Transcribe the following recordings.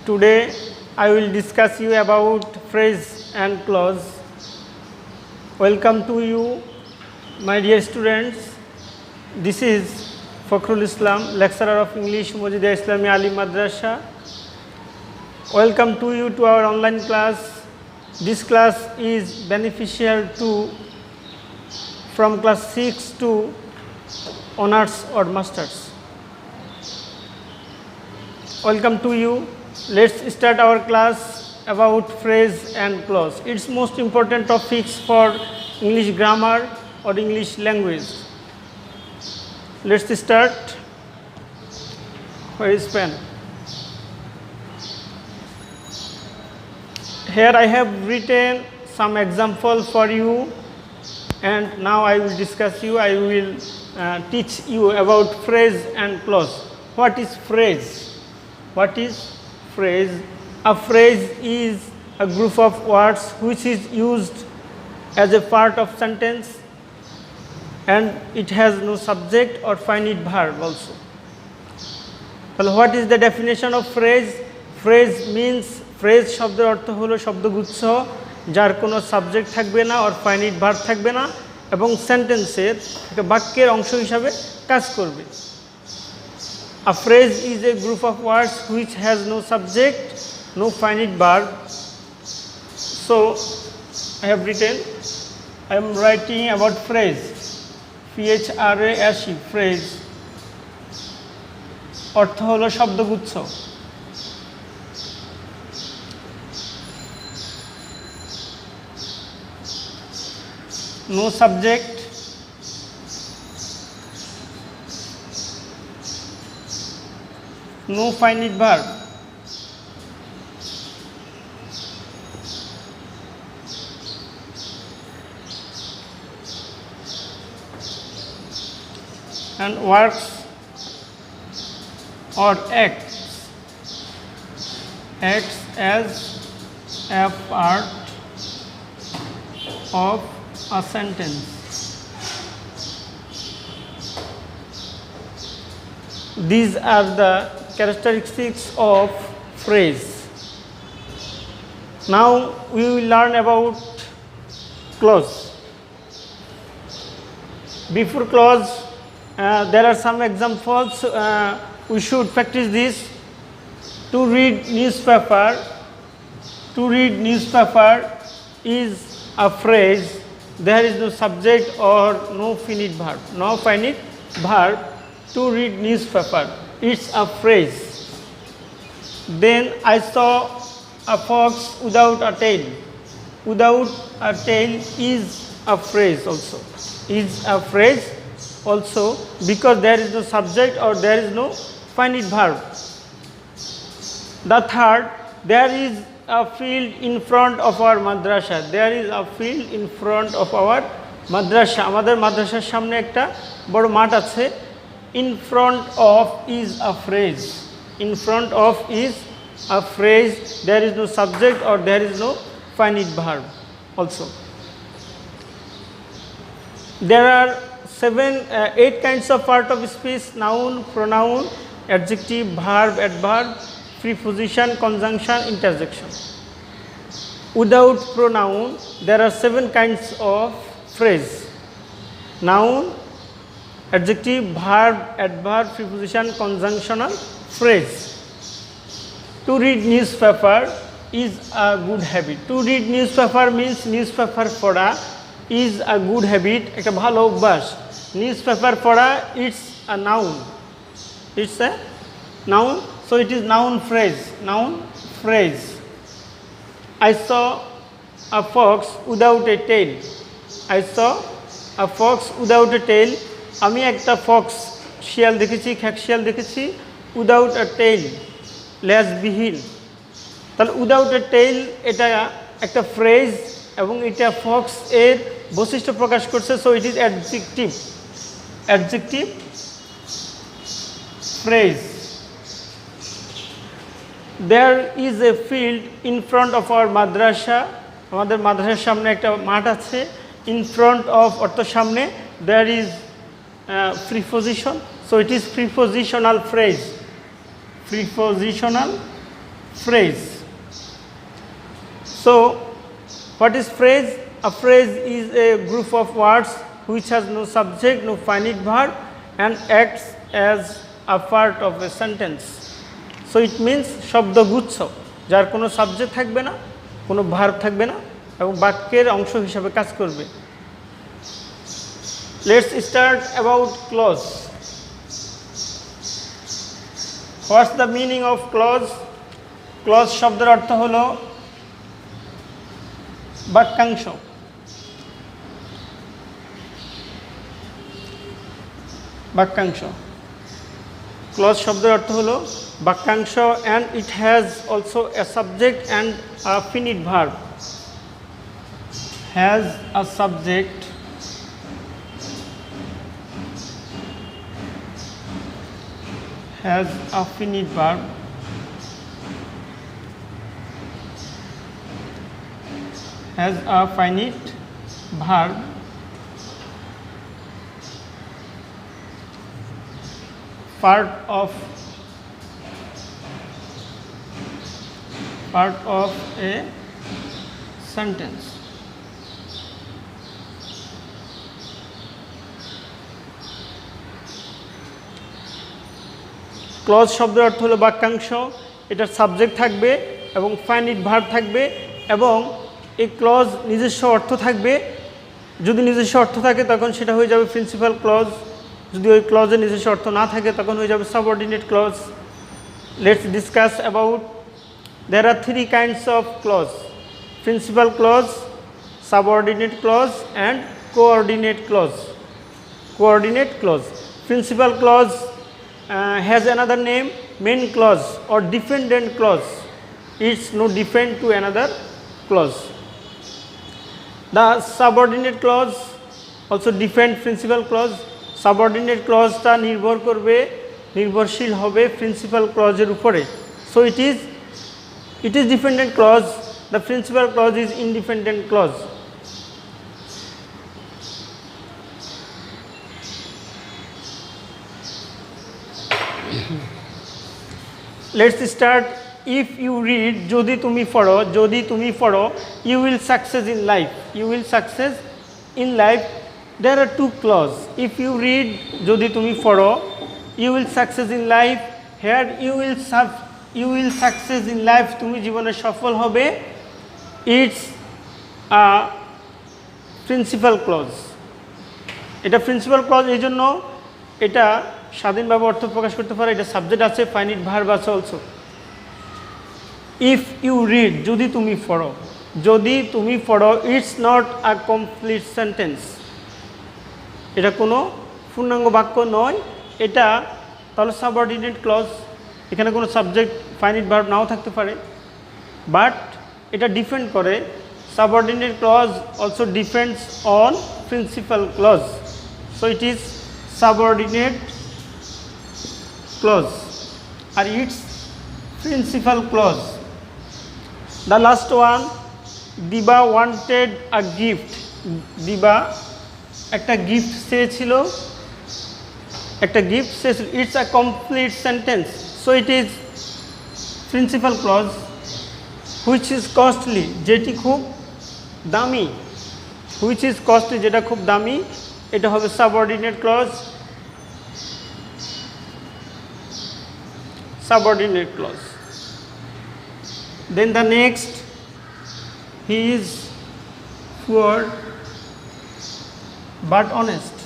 Today I will discuss you about phrase and clause. Welcome to you, my dear students. This is Fakhrul Islam, lecturer of English, Mojidiyah Islami Alim Madrasa. Welcome to you to our online class. This class is beneficial to from class 6 to honors or masters. Welcome to you. Let's start our class about phrase and clause. It's most important topics for English grammar or English language. Let's start. Where is pen? Here I have written some example for you, and now I will discuss you. I will teach you about phrase and clause. What is phrase? What is phrase? A phrase is a group of words which is used as a part of sentence, and it has no subject or finite verb also. Well, what is the definition of phrase? Phrase means phrase শব্দের অর্থ হলো শব্দগুচ্ছ যার কোনো subject থাকবে না or finite verb থাকবে না এবং সেন্টেন্সের একটা বাক্যের অংশ হিসাবে কাজ করবে। A phrase is a group of words which has no subject, no finite verb. So I have written, I am writing about phrase, P-H-R-A-S-E, phrase, অর্থ হলো শব্দগুচ্ছ। No subject, no finite verb. And works or acts as a part of a sentence. These are the characteristics of phrase. Now we will learn about clause. Before clause, there are some examples. We should practice this. To read newspaper. To read newspaper is a phrase. There is no subject or no finite verb. No finite verb. To read newspaper. It's a phrase. Then I saw a fox without a tail. Without a tail is a phrase also. Is a phrase also because there is no subject or there is no finite verb. The third, there is a field in front of our madrasa. There is a field in front of our madrasa. আমাদের মাদ্রাসার সামনে একটা বড় মাঠ আছে. In front of is a phrase. In front of is a phrase. There is no subject or there is no finite verb also. There are 8 kinds of part of speech: noun, pronoun, adjective, verb, adverb, preposition, conjunction, interjection. Without pronoun, there are 7 kinds of phrase: noun, adjective, verb, adverb, preposition, conjunctional phrase. To read newspaper is a good habit. To read newspaper means newspaper পড়া is a good habit, একটা ভালো অভ্যাস। Newspaper পড়া, it's a noun. It's a noun, so it is noun phrase. Noun phrase. I saw a fox without a tail. I saw a fox without a tail. আমি একটা Fox শিয়াল দেখেছি, খ্যাক শিয়াল দেখেছি উইদাউট আ টেইল, লেজবিহীন। তাহলে without a tail এটা একটা phrase এবং এটা ফক্স এর বৈশিষ্ট্য প্রকাশ করছে। So it is adjective. Adjective phrase. There is a field in front of our মাদ্রাসা। আমাদের মাদ্রাসার সামনে একটা মাঠ আছে। ইন ফ্রন্ট অফ অর্থ সামনে, there is preposition, so it is prepositional phrase. Prepositional phrase. So what is phrase? A phrase is a group of words which has no subject, no finite verb and acts as a part of a sentence. So it means শব্দগুচ্ছ যার কোনো subject থাকবে না, কোনো verb থাকবে না এবং বাক্যের অংশ হিসাবে কাজ করবে। Let's start about clause. What's the meaning of clause? Clause শব্দের অর্থ হলো বাক্যাংশ। বাক্যাংশ ক্লজ শব্দের অর্থ হলো বাক্যাংশ and it has also a subject and a finite verb. Has a subject has a finite verb has a finite verb part of a sentence. Clause শব্দের অর্থ হলো বাক্যাংশ, এটার সাবজেক্ট থাকবে এবং ফাইনিট ভার্ব থাকবে এবং এই ক্লজ নিজস্ব অর্থ থাকবে। যদি নিজস্ব অর্থ থাকে তখন সেটা হয়ে যাবে প্রিন্সিপাল ক্লজ, যদি ওই ক্লজের নিজস্ব অর্থ না থাকে তখন হয়ে যাবে subordinate clause. Let's discuss about there are three kinds of clause: principal clause, subordinate clause and coordinate clause. Coordinate clause. Principal clause has another name, main clause or dependent clause. It's no different to another clause. The subordinate clause also different principal clause. Subordinate clause টা নির্ভর করবে, নির্ভরশীল হবে principal ক্লজের উপরে। So it is dependent clause. The principal clause is independent clause. Let's start. If you read, যদি তুমি পড়ো, you will success in life. You will success in life. There are two clauses. If you read, যদি তুমি পড়ো, you will success in life. Here you will success in life. তুমি জীবনে সফল হবে। It's a principal clause. এটা principal clause, এই জন্য এটা স্বাধীনভাবে অর্থ প্রকাশ করতে পারে। এটা সাবজেক্ট আছে, ফাইনিট ভার্ব আছে অলসো। ইফ ইউ রিড, যদি তুমি পড়ো, it's not a complete sentence. এটা কোনো পূর্ণাঙ্গ বাক্য নয়, এটা তাহলে সাবঅর্ডিনেট ক্লজ। এখানে কোনো সাবজেক্ট ফাইনিট ভার্ব নাও থাকতে পারে, বাট এটা ডিপেন্ড করে। Subordinate clause also depends on principal clause, so it is subordinate clause আর it's principal clause. The last one, Diba wanted a gift. Diba একটা গিফট চেয়েছিল, it's a complete sentence, so it is principal clause. Which is costly, যেটি খুব দামি, which is costly যেটা খুব দামি, এটা হবে subordinate clause. Subordinate clause. Then the next, he is poor but honest.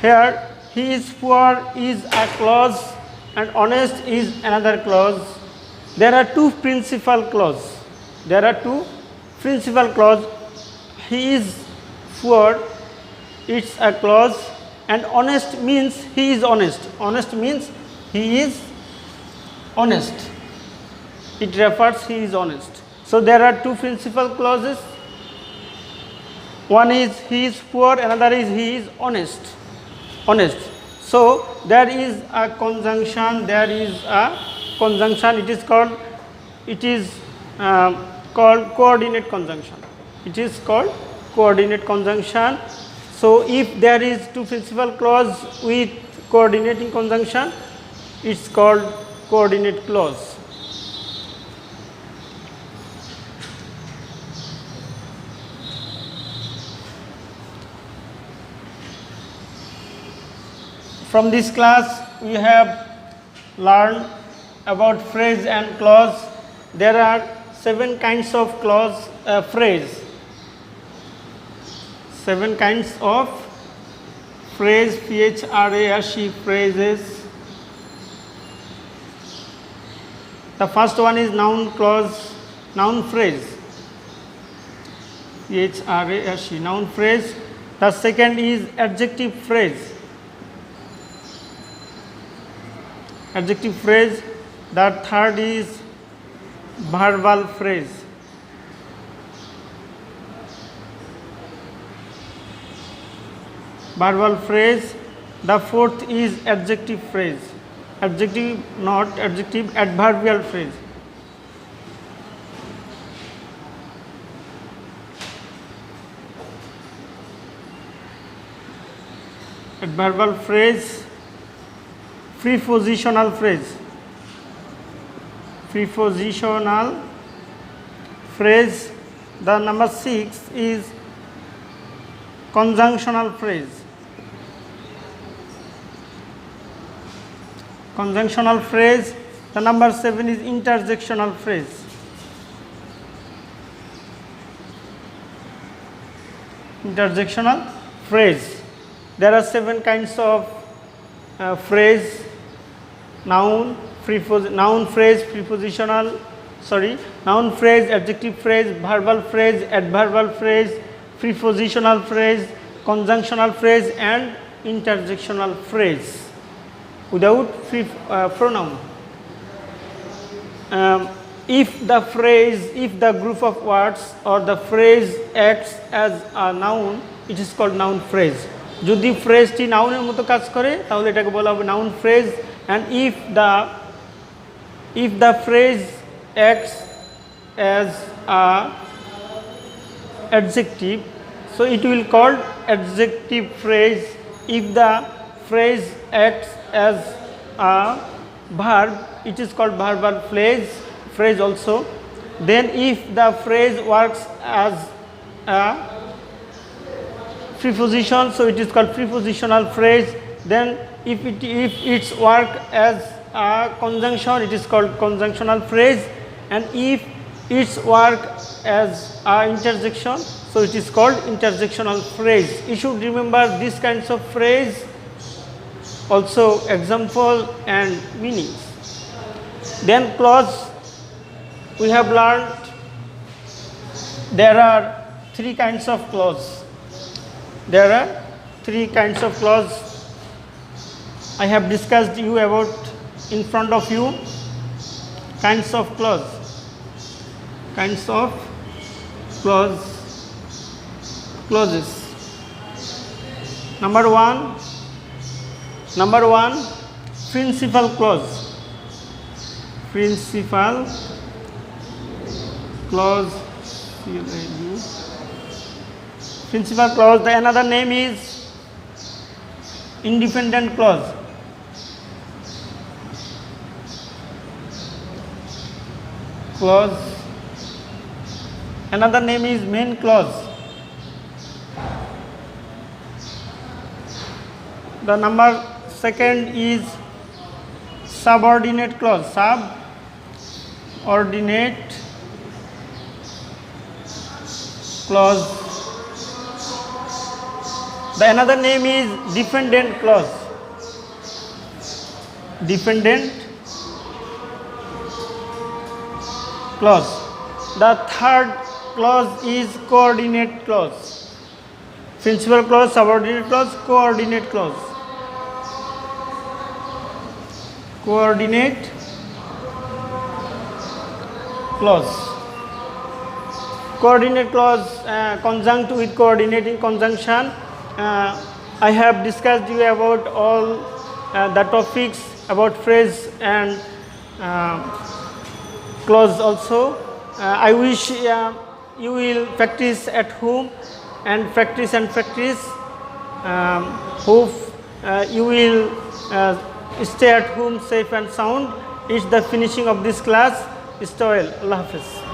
Here he is poor is a clause and honest is another clause. There are two principal clause. He is poor, it's a clause, and honest means he is honest. Honest means he is honest. It refers he is honest. So there are two principal clauses. One is he is poor, another is he is honest. So there is a conjunction. It is called coordinate conjunction. So if there is two principal clause with coordinating conjunction, It's called coordinate clause. From this class, we have learned about phrase and clause. There are 7 kinds of clause, phrase. 7 kinds of phrase, P-H-R-A-S-E, phrases. The first one is noun clause, noun phrase. P-H-R-A-S-E, noun phrase. The second is adjective phrase. Adjective phrase. The third is verbal phrase. Verbal phrase. The fourth is adjective phrase. Adjective, not adjective, adverbial phrase. Adverbial phrase. Prepositional phrase. Prepositional phrase. The number 6 is conjunctional phrase. Conjunctional phrase. The number 7 is interjectional phrase. Interjectional phrase. There are 7 kinds of phrase: noun, noun phrase, prepositional, noun phrase, adjective phrase, verbal phrase, adverbial phrase, prepositional phrase, conjunctional phrase, and interjectional phrase without pronoun. If the group of words or the phrase acts as a noun, it is called noun phrase. যদি ফ্রেজটি নাউনের মতো কাজ করে তাহলে এটাকে বলা হবে noun phrase. And if the phrase acts as a adjective, so it will called adjective phrase. If the phrase acts as a verb, it is called verbal phrase also. Then if the phrase works as a preposition, so it is called prepositional phrase. Then if its work as a conjunction, it is called conjunctional phrase. And if its work as a interjection, so it is called interjectional phrase. You should remember these kinds of phrase, also example and meanings. Then clause, we have learned there are 3 kinds of clause. There are 3 kinds of clause. I have discussed you about in front of you kinds of clause. Kinds of clauses. Number one, principal clause. Principal clause. Principal clause. The another name is independent clause. Another name is main clause. The number 2nd is subordinate clause. Subordinate clause. The another name is dependent clause. Dependent clause. The third clause is coordinate clause. Principal clause, subordinate clause, coordinate clause. Coordinate clause. Coordinate clause conjunct with coordinating conjunction. I have discussed you about all the topics about phrase and clause also. I wish you will practice at home and practice. Hope you will Stay at home safe and sound. It's the finishing of this class. Stay well. Allah Hafiz.